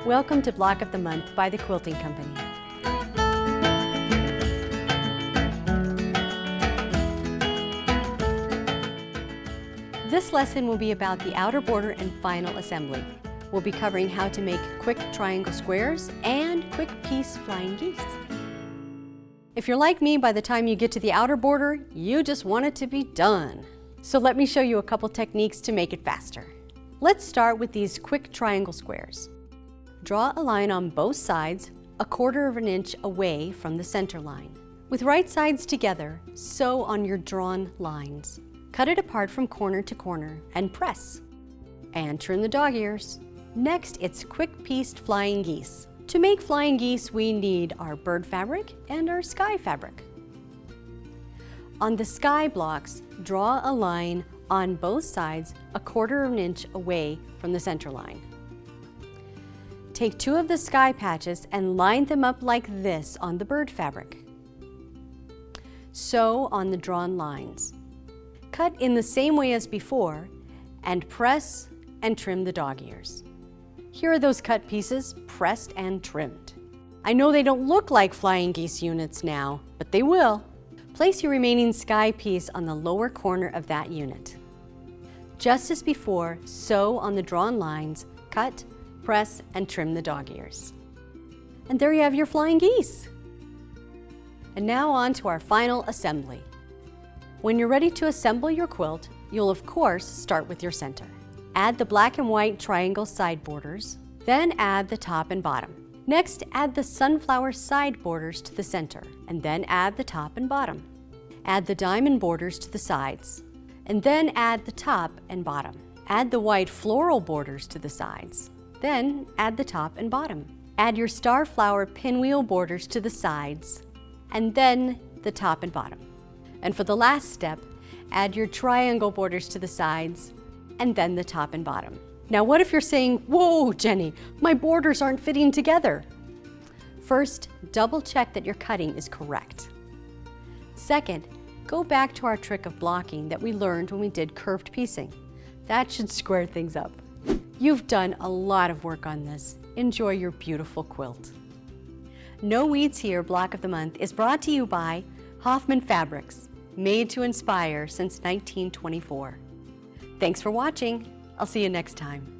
Welcome to Block of the Month by the Quilting Company. This lesson will be about the outer border and final assembly. We'll be covering how to make quick triangle squares and quick piece flying geese. If you're like me, by the time you get to the outer border, you just want it to be done. So let me show you a couple techniques to make it faster. Let's start with these quick triangle squares. Draw a line on both sides, 1/4 of an inch away from the center line. With right sides together, sew on your drawn lines. Cut it apart from corner to corner and press. And trim the dog ears. Next, it's quick pieced flying geese. To make flying geese, we need our bird fabric and our sky fabric. On the sky blocks, draw a line on both sides 1/4 of an inch away from the center line. Take 2 of the sky patches and line them up like this on the bird fabric. Sew on the drawn lines. Cut in the same way as before and press and trim the dog ears. Here are those cut pieces, pressed and trimmed. I know they don't look like flying geese units now, but they will. Place your remaining sky piece on the lower corner of that unit. Just as before, sew on the drawn lines, cut, press, and trim the dog ears. And there you have your flying geese. And now on to our final assembly. When you're ready to assemble your quilt, you'll of course start with your center. Add the black and white triangle side borders, then add the top and bottom. Next, add the sunflower side borders to the center, and then add the top and bottom. Add the diamond borders to the sides, and then add the top and bottom. Add the white floral borders to the sides, then add the top and bottom. Add your starflower pinwheel borders to the sides, and then the top and bottom. And for the last step, add your triangle borders to the sides, and then the top and bottom. Now what if you're saying, "Whoa, Jenny, my borders aren't fitting together?" First, double check that your cutting is correct. Second, go back to our trick of blocking that we learned when we did curved piecing. That should square things up. You've done a lot of work on this. Enjoy your beautiful quilt. No Weeds Here Block of the Month is brought to you by Hoffman Fabrics, made to inspire since 1924. Thanks for watching. I'll see you next time.